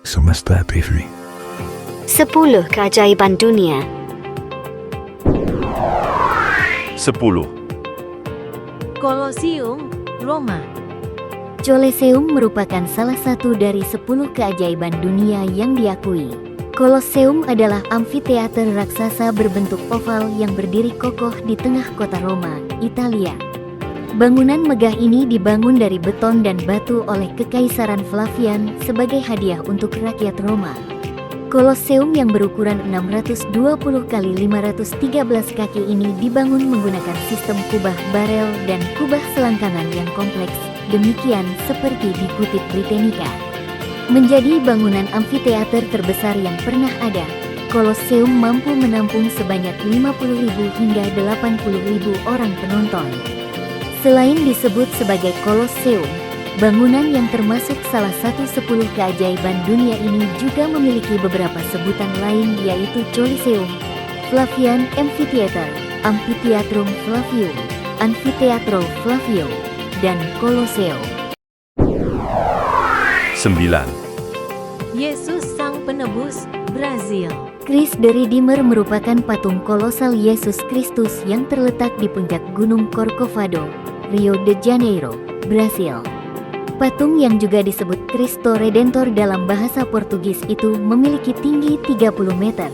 Semesta TV. 10 keajaiban dunia. 10. Kolosium, Roma. Colosseum merupakan salah satu dari 10 keajaiban dunia yang diakui. Colosseum adalah amfiteater raksasa berbentuk oval yang berdiri kokoh di tengah kota Roma, Italia. Bangunan megah ini dibangun dari beton dan batu oleh Kekaisaran Flavian sebagai hadiah untuk rakyat Roma. Colosseum yang berukuran 620 x 513 kaki ini dibangun menggunakan sistem kubah barel dan kubah selangkangan yang kompleks, demikian seperti dikutip Britannica. Menjadi bangunan amfiteater terbesar yang pernah ada, Colosseum mampu menampung sebanyak 50.000 hingga 80.000 orang penonton. Selain disebut sebagai Colosseum, bangunan yang termasuk salah satu 10 keajaiban dunia ini juga memiliki beberapa sebutan lain, yaitu Coliseum, Flavian Amphitheater, Amphitheatrum Flavium, Amphitheatro Flavio, dan Colosseo. 9. Yesus Sang Penebus, Brazil. Christ the Redeemer merupakan patung kolosal Yesus Kristus yang terletak di puncak Gunung Corcovado, Rio de Janeiro, Brasil. Patung yang juga disebut Cristo Redentor dalam bahasa Portugis itu memiliki tinggi 30 meter,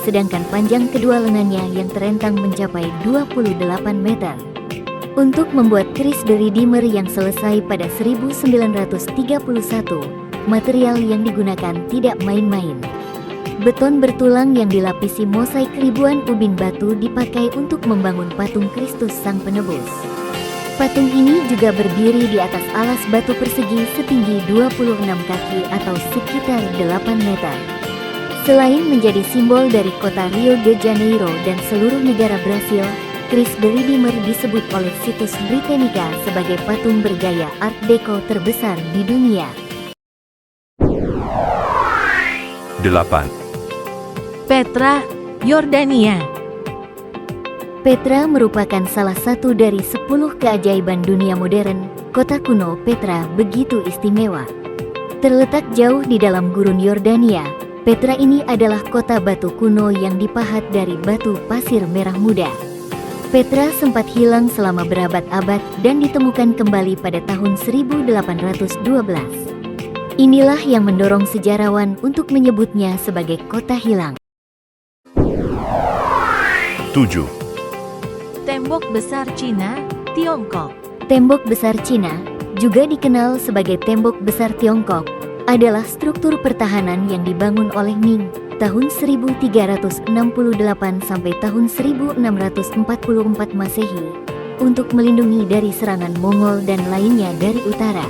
sedangkan panjang kedua lengannya yang terentang mencapai 28 meter. Untuk membuat Christ the Redeemer yang selesai pada 1931, material yang digunakan tidak main-main. Beton bertulang yang dilapisi mosaik ribuan ubin batu dipakai untuk membangun patung Kristus Sang Penebus. Patung ini juga berdiri di atas alas batu persegi setinggi 26 kaki atau sekitar 8 meter. Selain menjadi simbol dari kota Rio de Janeiro dan seluruh negara Brasil, Christ the Redeemer disebut oleh situs Britannica sebagai patung bergaya Art Deco terbesar di dunia. 8. Petra, Yordania. Petra merupakan salah satu dari 10 keajaiban dunia modern. Kota kuno Petra begitu istimewa. Terletak jauh di dalam gurun Yordania, Petra ini adalah kota batu kuno yang dipahat dari batu pasir merah muda. Petra sempat hilang selama berabad-abad dan ditemukan kembali pada tahun 1812. Inilah yang mendorong sejarawan untuk menyebutnya sebagai kota hilang. 7. Tembok Besar Cina, Tiongkok. Tembok Besar Cina, juga dikenal sebagai Tembok Besar Tiongkok, adalah struktur pertahanan yang dibangun oleh Ming tahun 1368 sampai tahun 1644 Masehi untuk melindungi dari serangan Mongol dan lainnya dari utara.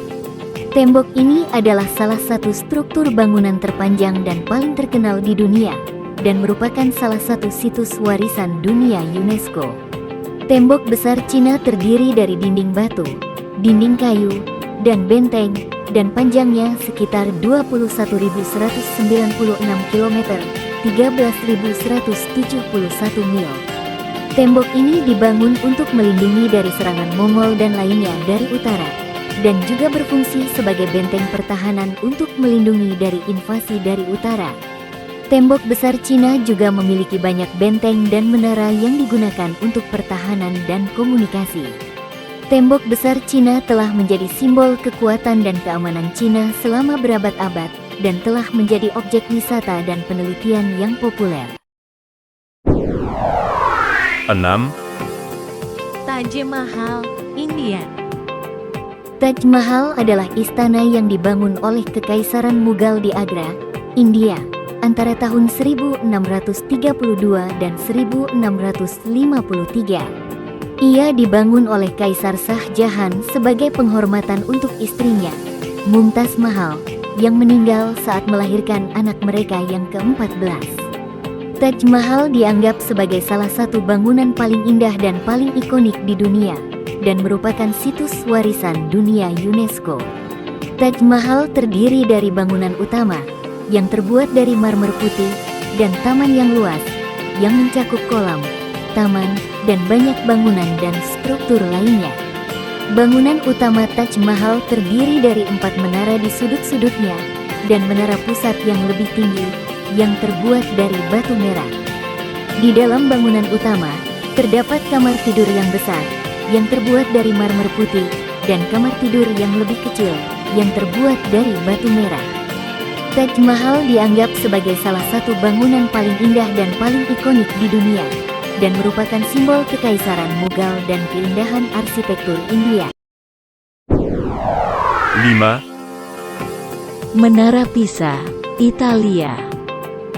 Tembok ini adalah salah satu struktur bangunan terpanjang dan paling terkenal di dunia dan merupakan salah satu situs warisan dunia UNESCO. Tembok Besar Cina terdiri dari dinding batu, dinding kayu, dan benteng, dan panjangnya sekitar 21.196 km, 13.171 mil. Tembok ini dibangun untuk melindungi dari serangan Mongol dan lainnya dari utara, dan juga berfungsi sebagai benteng pertahanan untuk melindungi dari invasi dari utara. Tembok Besar Cina juga memiliki banyak benteng dan menara yang digunakan untuk pertahanan dan komunikasi. Tembok Besar Cina telah menjadi simbol kekuatan dan keamanan Cina selama berabad-abad dan telah menjadi objek wisata dan penelitian yang populer. 6. Taj Mahal, India. Taj Mahal adalah istana yang dibangun oleh Kekaisaran Mughal di Agra, India, antara tahun 1632 dan 1653. Ia dibangun oleh Kaisar Shah Jahan sebagai penghormatan untuk istrinya, Mumtaz Mahal, yang meninggal saat melahirkan anak mereka yang ke-14. Taj Mahal dianggap sebagai salah satu bangunan paling indah dan paling ikonik di dunia, dan merupakan situs warisan dunia UNESCO. Taj Mahal terdiri dari bangunan utama, yang terbuat dari marmer putih, dan taman yang luas, yang mencakup kolam, taman, dan banyak bangunan dan struktur lainnya. Bangunan utama Taj Mahal terdiri dari 4 menara di sudut-sudutnya, dan menara pusat yang lebih tinggi, yang terbuat dari batu merah. Di dalam bangunan utama, terdapat kamar tidur yang besar, yang terbuat dari marmer putih, dan kamar tidur yang lebih kecil, yang terbuat dari batu merah. Taj Mahal dianggap sebagai salah satu bangunan paling indah dan paling ikonik di dunia, dan merupakan simbol kekaisaran Mughal dan keindahan arsitektur India. 5. Menara Pisa, Italia.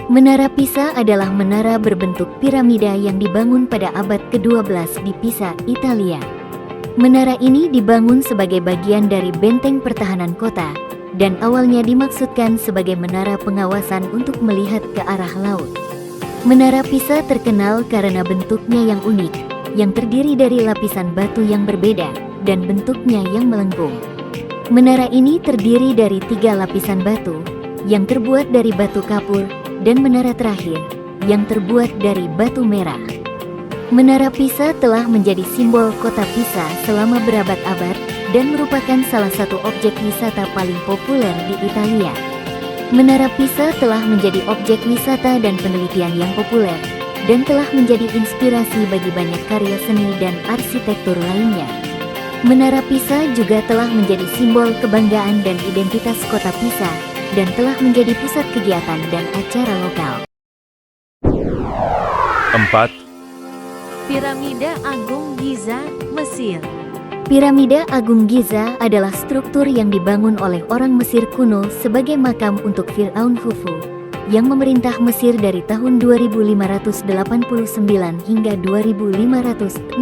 Menara Pisa adalah menara berbentuk piramida yang dibangun pada abad ke-12 di Pisa, Italia. Menara ini dibangun sebagai bagian dari benteng pertahanan kota, dan awalnya dimaksudkan sebagai menara pengawasan untuk melihat ke arah laut. Menara Pisa terkenal karena bentuknya yang unik, yang terdiri dari lapisan batu yang berbeda, dan bentuknya yang melengkung. Menara ini terdiri dari 3 lapisan batu, yang terbuat dari batu kapur, dan menara terakhir, yang terbuat dari batu merah. Menara Pisa telah menjadi simbol kota Pisa selama berabad-abad, dan merupakan salah satu objek wisata paling populer di Italia. Menara Pisa telah menjadi objek wisata dan penelitian yang populer, dan telah menjadi inspirasi bagi banyak karya seni dan arsitektur lainnya. Menara Pisa juga telah menjadi simbol kebanggaan dan identitas kota Pisa, dan telah menjadi pusat kegiatan dan acara lokal. 4. Piramida Agung Giza, Mesir. Piramida Agung Giza adalah struktur yang dibangun oleh orang Mesir kuno sebagai makam untuk Fir'aun Khufu, yang memerintah Mesir dari tahun 2589 hingga 2566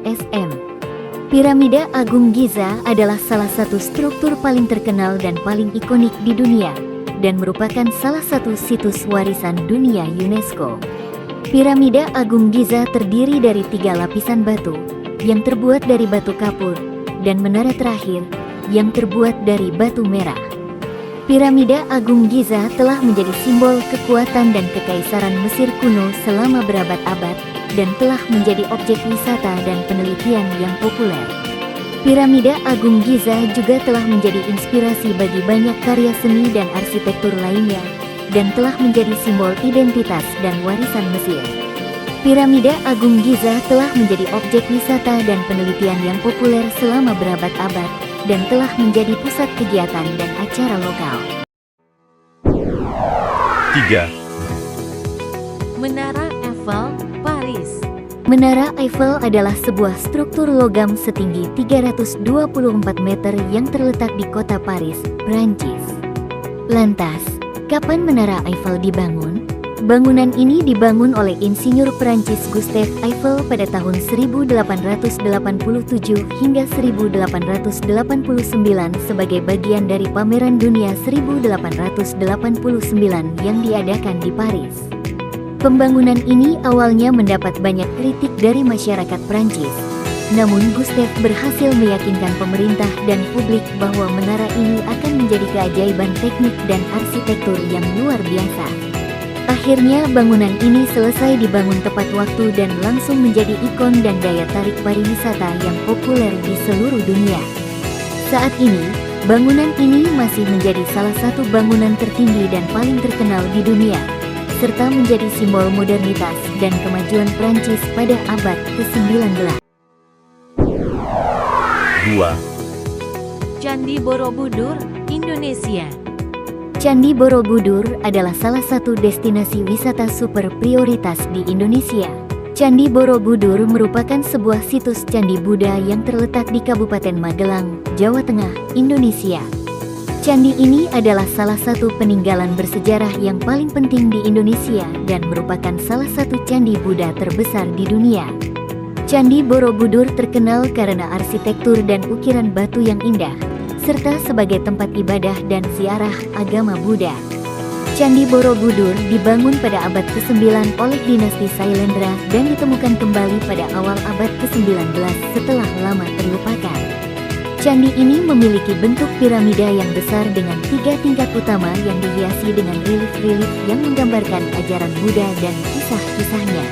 SM. Piramida Agung Giza adalah salah satu struktur paling terkenal dan paling ikonik di dunia, dan merupakan salah satu situs warisan dunia UNESCO. Piramida Agung Giza terdiri dari 3 lapisan batu, yang terbuat dari batu kapur, dan menara terakhir, yang terbuat dari batu merah. Piramida Agung Giza telah menjadi simbol kekuatan dan kekaisaran Mesir kuno selama berabad-abad, dan telah menjadi objek wisata dan penelitian yang populer. Piramida Agung Giza juga telah menjadi inspirasi bagi banyak karya seni dan arsitektur lainnya, dan telah menjadi simbol identitas dan warisan Mesir. Piramida Agung Giza telah menjadi objek wisata dan penelitian yang populer selama berabad-abad, dan telah menjadi pusat kegiatan dan acara lokal. 3. Menara Eiffel, Paris. Menara Eiffel adalah sebuah struktur logam setinggi 324 meter yang terletak di kota Paris, Prancis. Lantas, kapan Menara Eiffel dibangun? Bangunan ini dibangun oleh insinyur Prancis Gustave Eiffel pada tahun 1887 hingga 1889 sebagai bagian dari pameran dunia 1889 yang diadakan di Paris. Pembangunan ini awalnya mendapat banyak kritik dari masyarakat Prancis. Namun Gustave berhasil meyakinkan pemerintah dan publik bahwa menara ini akan menjadi keajaiban teknik dan arsitektur yang luar biasa. Akhirnya bangunan ini selesai dibangun tepat waktu dan langsung menjadi ikon dan daya tarik pariwisata yang populer di seluruh dunia. Saat ini, bangunan ini masih menjadi salah satu bangunan tertinggi dan paling terkenal di dunia, serta menjadi simbol modernitas dan kemajuan Prancis pada abad ke-19. 2. Candi Borobudur, Indonesia. Candi Borobudur adalah salah satu destinasi wisata super prioritas di Indonesia. Candi Borobudur merupakan sebuah situs candi Buddha yang terletak di Kabupaten Magelang, Jawa Tengah, Indonesia. Candi ini adalah salah satu peninggalan bersejarah yang paling penting di Indonesia dan merupakan salah satu candi Buddha terbesar di dunia. Candi Borobudur terkenal karena arsitektur dan ukiran batu yang indah, serta sebagai tempat ibadah dan ziarah agama Buddha. Candi Borobudur dibangun pada abad ke-9 oleh dinasti Sailendra dan ditemukan kembali pada awal abad ke-19 setelah lama terlupakan. Candi ini memiliki bentuk piramida yang besar dengan 3 tingkat utama yang dihiasi dengan relief-relief yang menggambarkan ajaran Buddha dan kisah-kisahnya.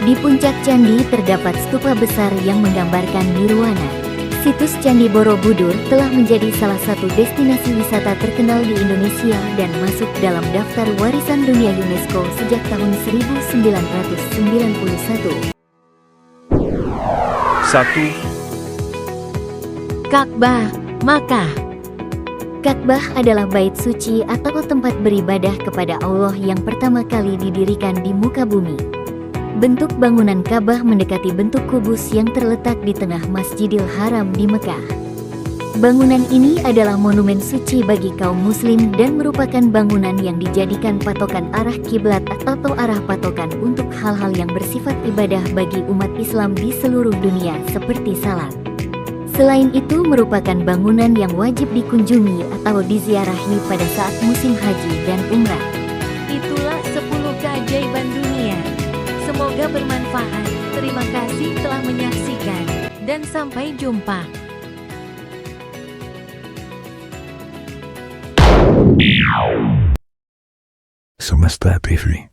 Di puncak candi terdapat stupa besar yang menggambarkan nirwana, Situs Candi Borobudur telah menjadi salah satu destinasi wisata terkenal di Indonesia dan masuk dalam daftar warisan dunia UNESCO sejak tahun 1991. 1. Ka'bah, Makkah. Ka'bah adalah bait suci atau tempat beribadah kepada Allah yang pertama kali didirikan di muka bumi. Bentuk bangunan Ka'bah mendekati bentuk kubus yang terletak di tengah Masjidil Haram di Mekah. Bangunan ini adalah monumen suci bagi kaum muslim dan merupakan bangunan yang dijadikan patokan arah kiblat atau arah patokan untuk hal-hal yang bersifat ibadah bagi umat Islam di seluruh dunia seperti salat. Selain itu merupakan bangunan yang wajib dikunjungi atau diziarahi pada saat musim haji dan umrah. Itulah 10 keajaiban dunia. Semoga bermanfaat. Terima kasih telah menyaksikan. Dan sampai jumpa. So must that be free?